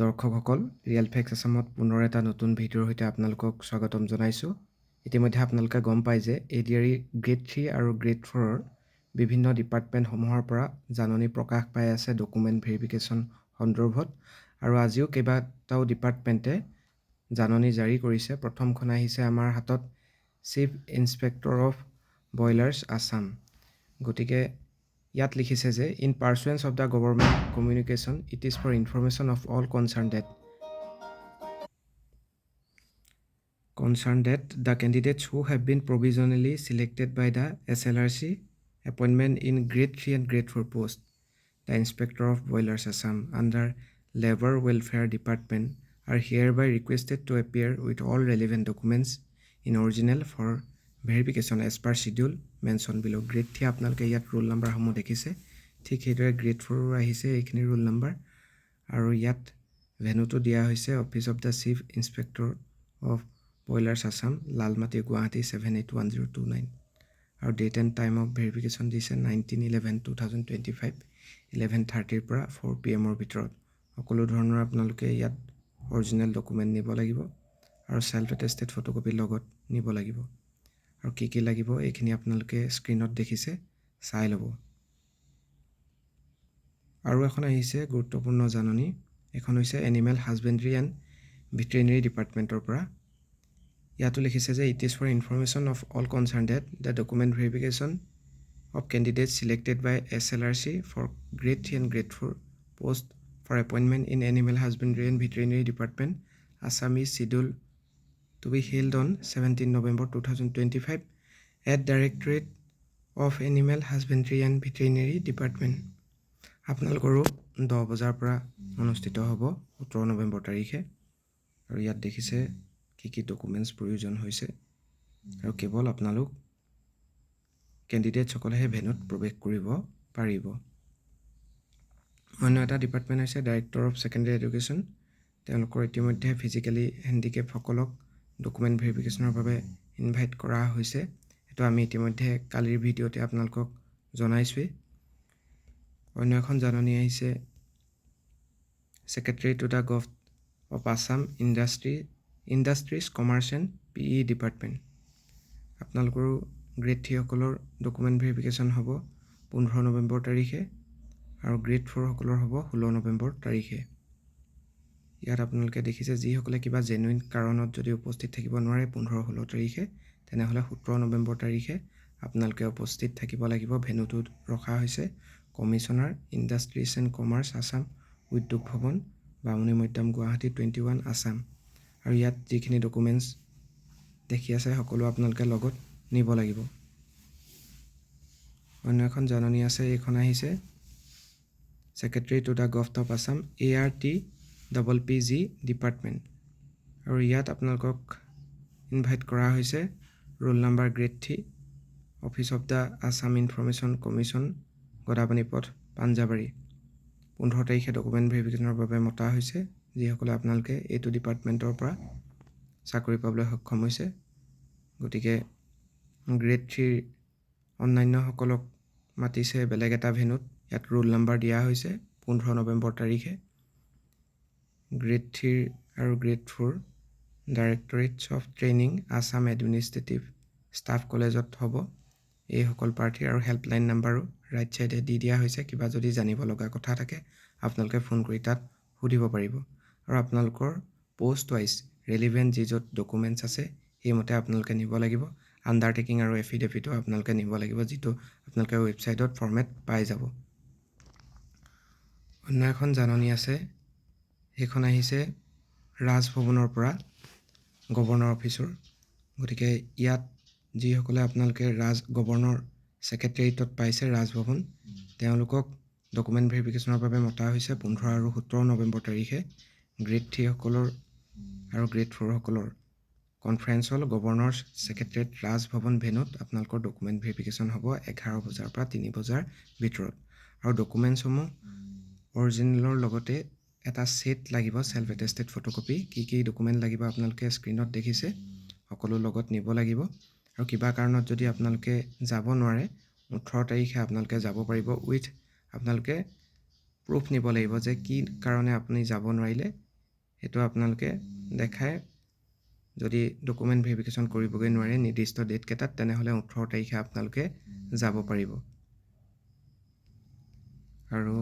দৰ্শকসকল real fax আছামত পুনৰ এটা নতুন ভিডিঅ'ৰ সৈতে আপোনালোকক স্বাগতম জনাইছোঁ। ইতিমধ্যে আপোনালোকে গম পায় যে ADRE গ্ৰেড 3 আৰু গ্ৰেড 4ৰ বিভিন্ন ডিপাৰ্টমেণ্টসমূহৰ পৰা জাননী প্ৰকাশ পাই আছে ডকুমেণ্ট ভেৰিফিকেশ্যন সন্দৰ্ভত, আৰু আজিও কেইবাটাও ডিপাৰ্টমেণ্টে জাননী জাৰি কৰিছে। প্ৰথমখন আহিছে আমাৰ হাতত chief inspector of boilers Assam. গতিকে ইয়াত লিখিছে যে in pursuance of the government communication it is for information of all concerned that the candidates who have been provisionally selected by the SLRC appointment in grade 3 and grade 4 post, the Inspector of Boilers Assam under Labour Welfare Department are hereby requested to appear with all relevant documents in original for verification as per schedule mentioned below. Grade 3 আপোনালোকে ইয়াত roll নাম্বাৰসমূহ দেখিছে, ঠিক সেইদৰে grade 4 আহিছে এইখিনি roll number, আৰু ইয়াত ভেনুটো দিয়া হৈছে office of the chief inspector of boilers Assam, Lalmati, Guwahati 781029, আৰু date and time of verification দিছে 19/11/2025 11:30 পৰা 4 PM ভিতৰত। সকলো ধৰণৰ আপোনালোকে ইয়াত অৰিজিনেল ডকুমেণ্ট নিব লাগিব আৰু চেল্ফ এটেষ্টেড ফটোকপি লগত নিব লাগিব। আৰু কি লাগিব এইখিনি আপোনালোকে স্ক্ৰীণত দেখিছে, চাই ল'ব। আৰু এখন আহিছে গুৰুত্বপূৰ্ণ জাননী, এখন হৈছে এনিমেল হাজবেণ্ডাৰী এণ্ড ভেটেৰিনেৰী ডিপাৰ্টমেণ্টৰ পৰা। ইয়াতো লিখিছে যে it is for information of all concerned that the document verification of candidates selected by SLRC for grade 3 and grade 4 post for appointment in animal husbandry and veterinary department Assam is scheduled to be held on 17 November 2025 at Directorate of Animal Husbandry and Veterinary Department. আপোনালোকৰো 10 বজাৰ পৰা অনুষ্ঠিত হ'ব 17 নৱেম্বৰ তাৰিখে। আৰু ইয়াত দেখিছে কি ডকুমেণ্টছ প্ৰয়োজন হৈছে, আৰু কেৱল আপোনালোক কেণ্ডিডেটসকলেহে ভেনুত প্ৰৱেশ কৰিব পাৰিব। অন্য এটা ডিপাৰ্টমেণ্ট হৈছে ডাইৰেক্টৰ অফ ছেকেণ্ডেৰী এডুকেশ্যন। তেওঁলোকৰ ইতিমধ্যে ফিজিকেলি হেণ্ডিকেপসকলক ডকুমেণ্ট ভেৰিফিকেশ্যনৰ বাবে ইনভাইট কৰা হৈছে। এইটো আমি ইতিমধ্যে কালিৰ ভিডিঅ'তে আপোনালোকক জনাইছোৱেই। অন্য এখন জাননী আহিছে secretary to the gov of Assam industries commerce and PE department. আপোনালোকৰো গ্ৰেড 3 সকলৰ ডকুমেণ্ট ভেৰিফিকেশ্যন হ'ব 15 নৱেম্বৰ তাৰিখে, আৰু গ্ৰেড 4 সকলৰ হ'ব 16 নৱেম্বৰ তাৰিখে। ইয়াত আপোনালোকে দেখিছে যিসকলে কিবা জেনুইন কাৰণত যদি উপস্থিত থাকিব নোৱাৰে 15-16 তাৰিখে, তেনেহ'লে 17 নৱেম্বৰ তাৰিখে আপোনালোকে উপস্থিত থাকিব লাগিব। ভেনুটোত ৰখা হৈছে commissioner industries and commerce Assam, উদ্যোগ ভৱন, বামুণী মৈদাম, গুৱাহাটী 21 আছাম। আৰু ইয়াত যিখিনি ডকুমেণ্টছ দেখি আছে সকলো আপোনালোকে লগত নিব লাগিব। অন্য এখন জাননী আছে, এইখন আহিছে secretary to the gov of Assam ARTPPG department. আৰু ইয়াত আপোনালোকক ইনভাইট কৰা হৈছে roll number grade 3, office of the Assam information commission, Gadapani পথ, পাঞ্জাবাৰী। 15 তাৰিখে ডকুমেণ্ট ভেৰিফিকেশ্যনৰ বাবে মতা হৈছে যিসকলে আপোনালোকে এইটো ডিপাৰ্টমেণ্টৰ পৰা চাকৰি পাবলৈ সক্ষম হৈছে। গতিকে গ্ৰেড 3 অন্যান্যসকলক মাতিছে বেলেগ এটা ভেনুত। ইয়াত ৰোল নাম্বাৰ দিয়া হৈছে 15 নৱেম্বৰ তাৰিখে। গ্ৰেড 3 আৰু grade 4 directorates of training Assam administrative staff কলেজত হ'ব এইসকল প্ৰাৰ্থী। আৰু হেল্পলাইন নাম্বাৰো ৰাইট ছাইডে দি দিয়া হৈছে। কিবা যদি জানিব লগা কথা থাকে আপোনালোকে ফোন কৰি তাত সুধিব পাৰিব। আৰু আপোনালোকৰ পোষ্ট ৱাইজ ৰেলিভেণ্ট যি য'ত ডকুমেণ্টছ আছে সেইমতে আপোনালোকে নিব লাগিব। আণ্ডাৰটেকিং আৰু এফিডেভিটো আপোনালোকে নিব লাগিব, যিটো আপোনালোকে ৱেবছাইটত ফৰ্মেট পাই যাব। অন্য এখন জাননী আছে, সেইখন আহিছে ৰাজভৱনৰ পৰা, গভৰ্ণৰ অফিচৰ। গতিকে ইয়াত যিসকলে আপোনালোকে গভৰ্ণৰ ছেক্ৰেটেৰিয়েটত পাইছে ৰাজভৱন, তেওঁলোকক ডকুমেণ্ট ভেৰিফিকেশ্যনৰ বাবে মতা হৈছে 15 আৰু 17 নৱেম্বৰ তাৰিখে। গ্ৰেড 3 সকলৰ আৰু গ্ৰেড 4 সকলৰ কনফাৰেন্স হল গভৰ্ণৰ ছেক্ৰেটেৰিয়েট ৰাজভৱন ভেনুত আপোনালোকৰ ডকুমেণ্ট ভেৰিফিকেশ্যন হ'ব 11 বজাৰ পৰা 3 বজাৰ ভিতৰত। আৰু ডকুমেণ্টছসমূহ অৰিজিনেলৰ লগতে এটা ছেট লাগিব, চেল্ফ এটেষ্টেড ফটোকপি। কি ডকুমেণ্ট লাগিব আপোনালোকে স্ক্ৰীণত দেখিছে, সকলো লগত নিব লাগিব। আৰু কিবা কাৰণত যদি আপোনালোকে যাব নোৱাৰে 18 তাৰিখে আপোনালোকে যাব পাৰিব উইথ আপোনালোকে প্ৰুফ নিব লাগিব যে কি কাৰণে আপুনি যাব নোৱাৰিলে সেইটো আপোনালোকে দেখায় যদি ডকুমেণ্ট ভেৰিফিকেশ্যন কৰিবগৈ নোৱাৰে নিৰ্দিষ্ট ডেটকেইটাত তেনেহ'লে 18 তাৰিখে আপোনালোকে যাব পাৰিব আৰু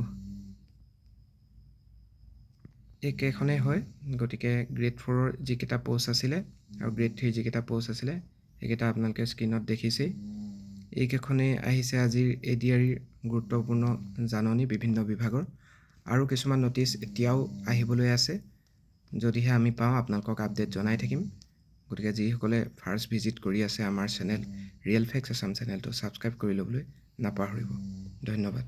একেখনেই হয় গতিকে গ্ৰেড 4ৰ যিকেইটা পোষ্ট আছিলে আৰু গ্ৰেড 3 যিকেইটা পোষ্ট আছিলে সেইকেইটা আপোনালোকে স্ক্ৰীণত দেখিছেই এইকেইখনেই আহিছে আজিৰ ADREৰ গুৰুত্বপূৰ্ণ জাননী বিভিন্ন বিভাগৰ আৰু কিছুমান নটিচ এতিয়াও আহিবলৈ আছে যদিহে আমি পাওঁ আপোনালোকক আপডেট জনাই থাকিম গতিকে যিসকলে ফাৰ্ষ্ট ভিজিট কৰি আছে আমাৰ চেনেল ৰিয়েল ফেক্টছ আছাম চেনেলটো ছাবস্ক্ৰাইব কৰি ল'বলৈ নাপাহৰিব ধন্যবাদ